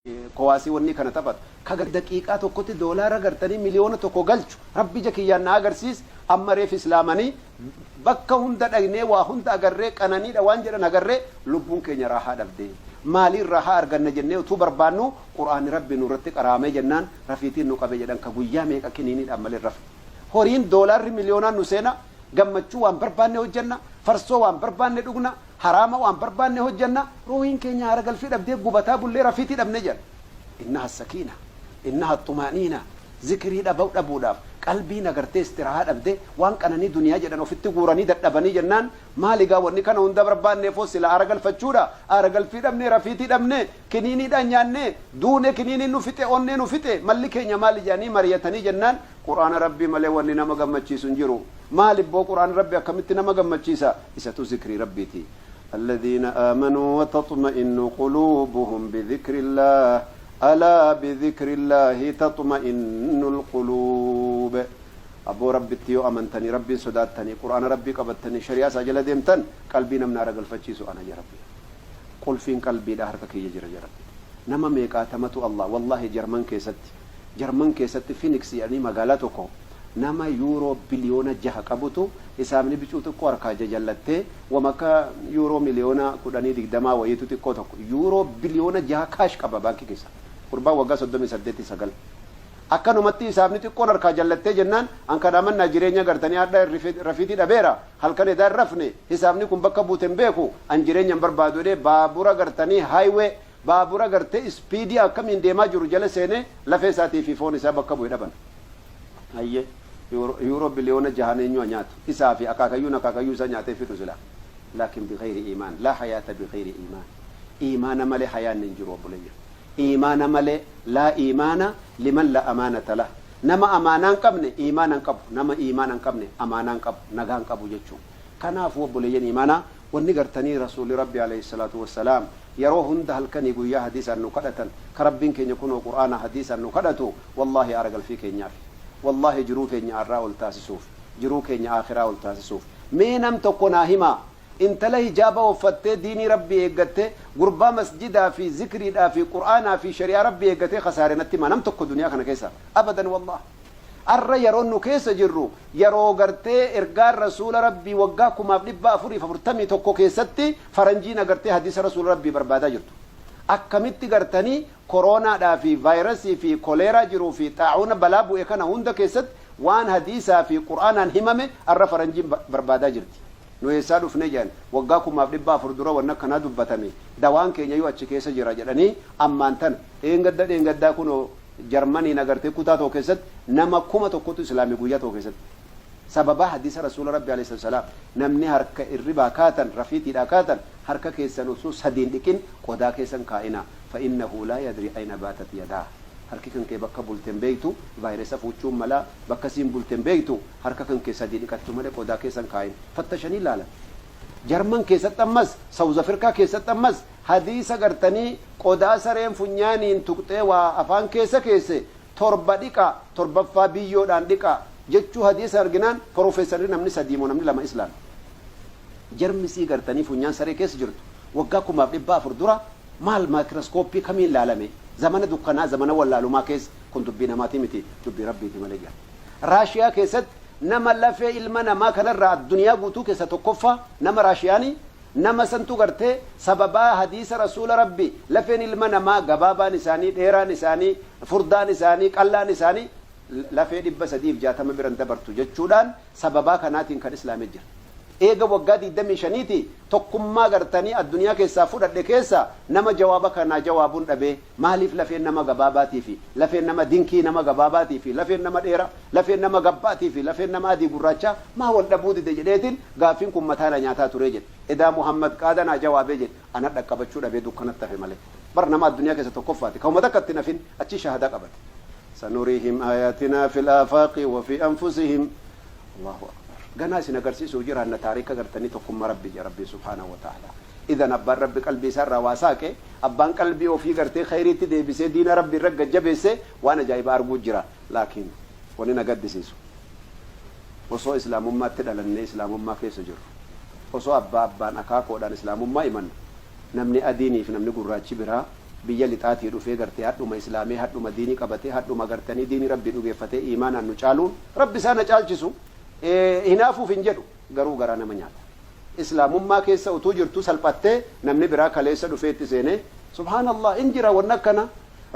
kowaasii wanni kana taphatu kaga daqiiqaa tokkotti doolaara gartanii miliyoona tokko galchu rabbi jakiyyaan na agarsiis amma reef islaamanii bakka hunda dhagnee waa hunda agarree qananiidha waan jedhan agarree lubbuun keenya raahaa dhabdee maaliin raahaa arganna jennee utuu barbaannu qur'aanni rabbi nurratti qaraamee jennaan rafiitiin nu qabe jedhan ka guyyaa meeqa kiniiniidhaan malee rafe horiin doolaarri miliyoonaan nu seena gammachuu waan barbaanne hojjanna farsoo waan barbaanne dhugna harama waan barbaanne hojjanna ruuhiin keenya haara galfii dhabdee gubataa bullee rafiitii dhabne jedha innaha sakiina innaha xumaaniina zikrii dhabuudhaaf qalbiin agartee istirahaa dhabde waan qananii duniyaa jedhan ofitti guuranii dadhabanii jennaan maaligaa wanni kana hunda barbaanneefoo sila haara galfachuudha haara galfii dhabne rafiitii dhabne kiniiniidhaan nyaanne duune kiniiniin nu fixe onnee nu fixe malli keenya maali jedhanii mariyatanii jennaan qur'aana rabbii malee wanni nama gammachiisu hin jiru maalibboo qur'aan rabbi akkamitti nama gammachiisa isatu zikrii rabbiiti الذين آمنوا وتطمئن قلوبهم بذكر الله ألا بذكر الله تطمئن القلوب أبو ربي تيو أمنتني ربي صداتني قرآن ربي قبضتني شريعة سجل ديمتن قلبي نمنا رجل فتشيسو أنا يا ربي قل فين قلبي ده حركة يجري يا ربي نما ميقاتمة الله والله جرمن كيست فينيكس يعني مقالاتكم nama yuuroo biliyoona 6 qabutu hisaabni bicuu xiqqoo harkaa jajallattee wamaka yuuroo miliyoona 10-20 wayitu xiqqoo tokko yuuroo biliyoona 6 kaash qaba baankii keessa qurbaa waggaa 38-9 akkanumatti hisaabni xiqqoon harkaa jallattee jennaan an kadhaamannaa jireenya gartanii adda rafiitii dhabeera halkan edaa rafne hisaabni kun bakka buuten beeku an jireenya barbaadu jedhee baabura gartanii highway baabura gartee ispiidii akkamiin deemaa jiru jala seenee lafee isaatii fi foon isaa bakka bu'ee dhaban hayyee يورو بليون جهانين نيات إسافي أكاكيو سنيات في رسلا لكن بغير إيمان لا حياة بغير إيمان إيمان ملي حياة ننجرو بلي إيمان ملي لا إيمان لمن لا أمانة له نما أمانا قبني إيمانا قب نما إيمانا قبني أمانا قب نغان قب يجو كان أفو بلي إيمانا ونقرتني رسول ربي عليه الصلاة والسلام يروهن دهل كان يقول يا حديثا نقدة كربين كن يكونوا قرآن حديثا نقدة والله أرجل فيك ينافي والله جروك إني أرى والتاسسوف جروك إني آخرة والتاسسوف مينم تكون هما انت له جابه وفتة ديني ربي يقتة قربا مسجدا في ذكري دا في قرآن في شريعة ربي يقتة خسارة نتما نم تكون دنيا كنا كيسا أبدا والله أرى يرون كيس جرو يرو قرتة إرقار رسول ربي وقاكم أبنبا فري ففرتمي تكو كيستي فرنجينا قرتة حديث رسول ربي بربادا جرتو akkamitti gartanii koronaadhaa fi vaayirasii fi koleeraa jiruu fi xaa'uuna balaa bu'e kana hunda keessatti waan hadiisaa fi qur'aanaan himame arra faranjiin barbaadaa jirti nu eessaa dhufne jedhan waggaa 1400 dura wanna kanaa dubbatame dawaan keenya yoo achi keessa jira jedhanii ammaan tan dheengaddaa kunoo jarmaniin agartee kutaa tokko keessatti nama 1,000tu islaamii guyyaa tokko keessatti sababa hadiisa rasuula rabbi alayhi salaam namni harka irribaa kaatan rafiitiidhaa kaatan harka keessan osoo sadiin dhiqin qodaa keessan kaa'ina fa'innahu laa yadri ayna baatat yadaa harki kan kee bakka bulteen beektu vaayirasa fuuchuun mala bakka siin bulteen beektu harka kan kee sadii dhiqattu malee qodaa keessan kaa'in fattashanii ilaalan jarman keessatti ammas saawuz afrikaa keessatti ammas hadiisa gartanii qodaa sareen funyaaniin tuqxee waa afaan keesse torba dhiqa torbaffaa biyyoodhaan dhiqa jechuu hadiisa arginaan profeesarri namni sadiimoo namni lama islaam jarmisii gartanii funyaan saree keessa jirtu waggaa 1400 dura maal maayikirooskooppii kamiin ilaalame zamana dukkanaa zamana wallaalumaa keessa kun dubbii namaatii miti dubbii rabbiiti malee jira raashiyaa keessatti nama lafee ilma namaa kanarraa addunyaa guutuu keessa tokkoffaa nama raashiyaanii nama santu gartee sababaa hadiisa rasuula rabbi lafeen ilma namaa gabaabaan isaanii dheeraan isaanii furdaan isaanii qallaan isaanii lafee 360 biran dabartu jechuudhaan sababaa kanaatiin kan islaamee jira eega waggaa 25ti tokkummaa gartanii addunyaa keessaa fudhadhe keessa nama jawaaba kanaa jawaabuun dhabee maaliif lafeen nama gabaabaatii fi lafeen nama dinkii nama gabaabaatii fi lafeen nama dheeraa lafeen nama gabbaatii fi lafeen nama adii gurraacha maa wal dhabuu dide jedheetiin gaaffiin kun mataana nyaataa ture jedhe edaa muhammad qaadanaa jawaabee jedhe ana dhaqqabachuu dhabee dukkanatti hafe malee bar nama addunyaa keessa tokkoffaati ka'uma takkatti nafin achi shahadaa qabate سنريهم آياتنا في الآفاق وفي أنفسهم الله أكبر قنا سنقرسي سوجر أن تاريخ قرتني تقوم ربي سبحانه وتعالى إذا نبار ربي قلبي سر واساك أبان قلبي وفي قرتي خيري تدي بسي دين ربي رقا جبسي وأنا جايب أرجو جرا لكن وننا قد سيسو وصو إسلام ما تدلن إسلام ما كيس جر وصو أبان أكاكو دان إسلام ما إيمان نمني أديني في نمني قراتي برا biyya lixaatii dhufee gartee hadhuma islaamee hadhuma diinii qabatee hadhuma gartanii diinii rabbii dhugeeffatee iimaanaan nu caaluun rabbi isaana caalchisu hinaafuuf hin jedhu garuu garaa nama nyaata islaamummaa keessa utuu jirtu salphattee namni biraa kaleessa dhufeetti seenee subhaanallah in jira wanna akkana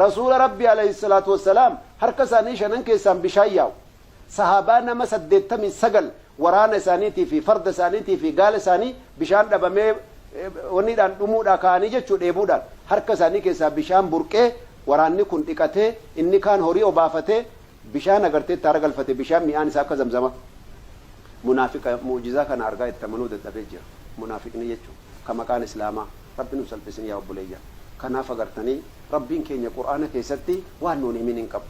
rasuula rabbii alayhi salaatu wassalaam harka isaanii shanan keessaan bishaan yaa'u sahaabaa nama 89 waraana isaaniitii fi farda isaaniitii fi gaala isaanii bishaan dhabamee wanniidhaan dhumuudhaa ka'anii jechuu dheebuudhaan harka isaanii keessaa bishaan burqee waraanni kun dhiqatee inni kaan horii obaafatee bishaan agartee taara galfate bishaan mi'aan isaa akka zamzama munaafiqa muujizaa kana argaa itti amanuu dadhabee jira munaafiqni jechuun ka maqaan islaamaa rabbi nu salphisin yaa obboleeyya kanaaf agartanii rabbiin keenya qur'aana keessatti waan nuun himin hin qabu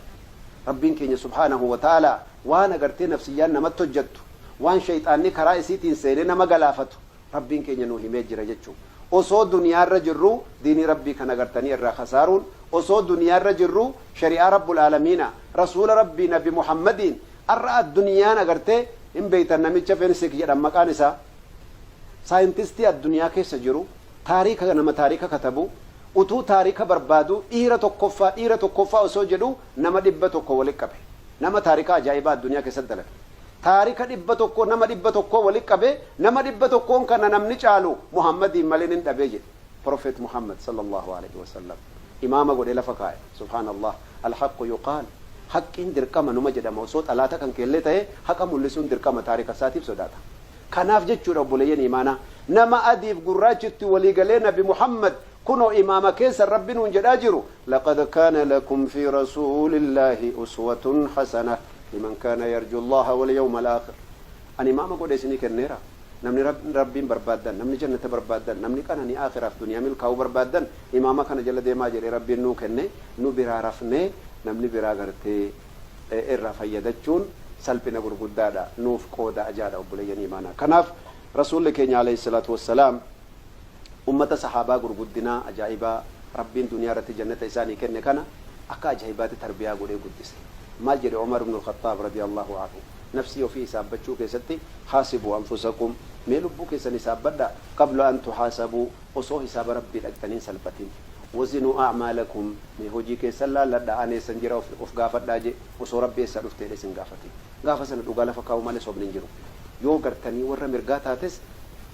rabbiin keenya subhaanahu wa ta'ala waan agartee nafsiyyaan namatti hojjettu waan shayxaanni karaa isiitiin seenee nama galaafatu rabbiin keenya nuu himee jira jechuun osoo duniyaarra jirru diinii rabbii kan agartanii irraa khasaaruun osoo duniyaarra jirru shari'aa rabbul aalamiina rasuula rabbii nabi muhammadiin arra addunyaan agartee hin beeytan namicha fenisik jedhan maqaan isaa saayintistii addunyaa keessa jiru taariika nama taariika katabu utuu taariika barbaadu dhiira tokkoffaa osoo jedhu nama 100 walitti qabe nama taariika ajaa'ibaa addunyaa keessatti dalage taarika 100 nama 100 walitti qabe nama 100 kana namni caalu muhammadiin malee hin dhabee jedhe prophet muhammad sallallahu alaihi wasallam imaama godhe lafa kaa'e subhaanallah alhaqqu yuqaal haqqiin dirqama numa jedhama osoo xalaata kan keellee ta'e haqa mul'isuun dirqama taarika isaatiif sodaata kanaaf jechuudha obboleeyyan imaanaa nama adiif gurraachitti waliigalee nabi muhammad kunoo imaama keessa rabbi nuun jedhaa jiru laqad kaana lakum fi rasuulillahi uswatun hasana liman kaana yarju allaha wal yawma al-akhir ani imaama godhe isinii kenneera namni rabbiin barbaaddan namni jannata barbaaddan namni qananii akhiraaf duniyaa milkaa'uu barbaaddan imaama kana jala deemaa jedhe rabbiin nuu kenne nu biraa rafnee namni biraa gartee irraa fayyadachuun salphina gurguddaadha nuuf qooda ajaadha obboleeyyan imaanaa kanaaf rasuulli keenya alayhi salaatu wassalaam ummata sahaabaa gurguddinaa ajaa'ibaa rabbiin duniyaa irratti jannata isaanii kenne kana akka ajaa'ibaatti tarbiyaa godhee guddise maal jedhe Umar ibn al-Khattab radiyallahu anhu nafsii ofii hisaabbachuu keessatti haasibu anfusakum mee lubbuu keessan hisaabbadha qabla an tuhaasabuu osoo hisaaba rabbii dhaqxaniin salphatiin وزنوا أعمالكم من هوجي كيسان لا لدى أني سنجرا of gaafadhaa je osoo rabbi eessa dhuftee isin gaafate gaafa sana dhugaa lafa kaa'u malee sobni hin jiru yoo gartanii warra mirgaa taates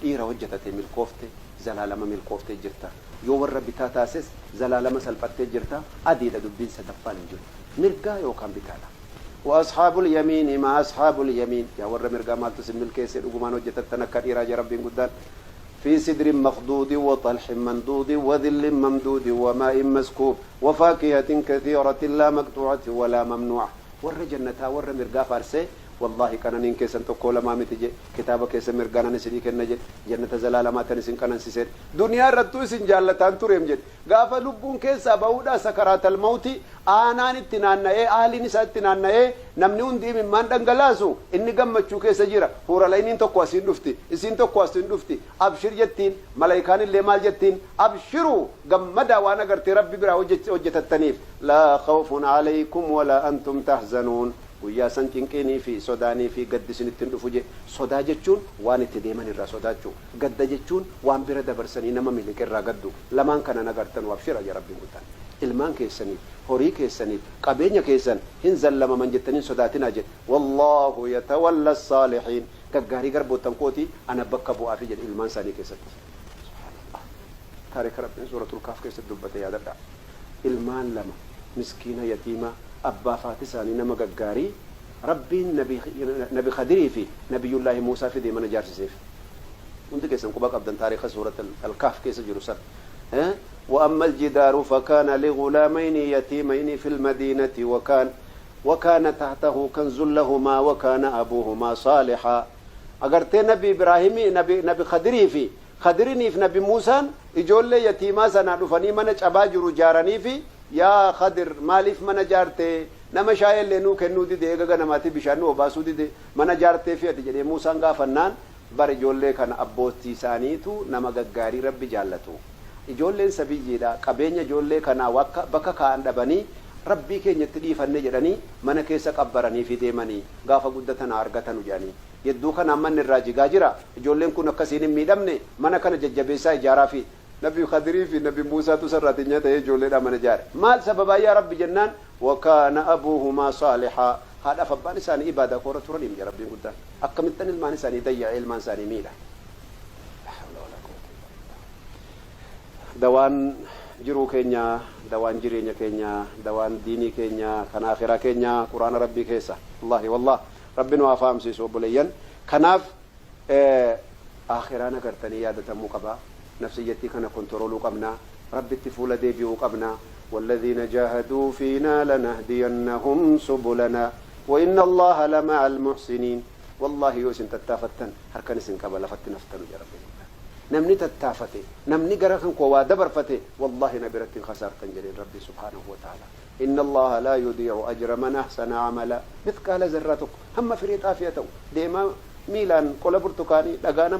dhiira hojjetate milkoofte zalaalama milkooftee jirta yoo warra bitaa taases zalaalama salphattee jirta adiidha dubbiin sadaffaan hin jiru mirgaa yookaan bitaadha وأصحاب اليمين ما أصحاب اليمين يا ورا مرقا مالتو سميل كيسي رقمان وجتتنا كثيرا يا ربي قدان في سدر مخضود وطلح مندود وذل ممدود وماء مسكوب وفاكهة كثيرة لا مقطوعة ولا ممنوعة ور جنتا ور مرقا فارسي والله كان نينكسن تقول ما متجي كتابك كيس مرقانا نسدي كنجد جنة زلالة ما تنسين كان نسيسر دنيا رتو سن جالتان توريم جد غافا لبون كيسا باودا سكرات الموت آنان اتنان آلي نسا اتنان نمني اندي من مان دنگلاسو اني غمچو كيسا جيرا هورا لينين تقوى سين دفتي اسين تقوى سين دفتي ابشر جتين ملايكان اللي مال جتين ابشروا غمدا وانا غرتي ربي برا وجت التنيف لا خوف عليكم ولا انتم تحزنون ويا سنتينكيني في سوداني في قد سنتين دفوجي sodaa jechuun waan itti deeman irraa sodaachuu gadda jechuun waan bira dabarsanii nama miliqirraa gaddu lamaan kana nagartan wabshira ya rabbiin guddaan ilmaan keessanii horii keessanii qabeenya keessan hin zallamaman jettanii sodaatinaa jedhe wallahu yatawalla as-salihin gaggaarii garbootan kooti ana bakka bu'aa fi jedhe ilmaan isaanii keessatti subhanallah taarika rabbiin suuratul kaaf keessatti dubbate yaadadha ilmaan lama miskiina yatiima أبا فاتساني نما غغاري ربي نبي خدري في نبي الله موسى في دي من جار سيف وانت كيسن قبا قبدن تاريخ سورة الكهف كيس جرسل وأما الجدار فكان لغلامين يتيمين في المدينة وكان تحته كنز لهما وكان أبوهما صالحا أغرتي نبي إبراهيم نبي خدري في نبي موسى إجول لي يتيما سنة دفني من أباجر جارني في يا خضر مالف من جارته نما شايل لنو كنو دي ديغا نماتي بشانو وباسو دي من جارته في اتجدي موسى غافنان بار جولله كان ابوتي سانيتو نما غغاري ربي جالتو جولله سبيجيدا قبينيا جولله كان بكا كان دبني ربي كينيت ديفن جدني من كيس قبرني في ديمني غافا غدتنا ارغتن جاني يدو كان من الراجي غاجرا جولله كن كسين ميدمني من كان ججبيسا جارا في نبي خضري في نبي موسى تسرت نيته يجول لنا من جار ما سبب يا رب جنان وكان أبوهما صالحا هذا فبان ساني إبادة كورة ترني يا ربي قدام أكملتني المان ساني ضيع علم ساني ميلا دوان جرو كينيا دوان جرينيا كينيا دوان ديني كينيا كان آخرة كينيا قرآن ربي كيسا الله والله ربنا وافهم سيسو بليان كناف آخرانا كرتني يادة مقبا نفسيتي كان كنترولو قبنا ربي التفول ديبيو قبنا والذين جاهدوا فينا لنهدينهم سبلنا وإن الله لمع المحسنين والله يوسن تتافتن هركن سن قبل فتن فتن يا ربي نمني تتافتي نمني غرخن قوا دبر فتي والله نبرت خسارة جليل ربي سبحانه وتعالى إن الله لا يضيع أجر من أحسن عملا مثقال ذرتك هم فريت آفيته ديما ميلان قول برتقاني لغانا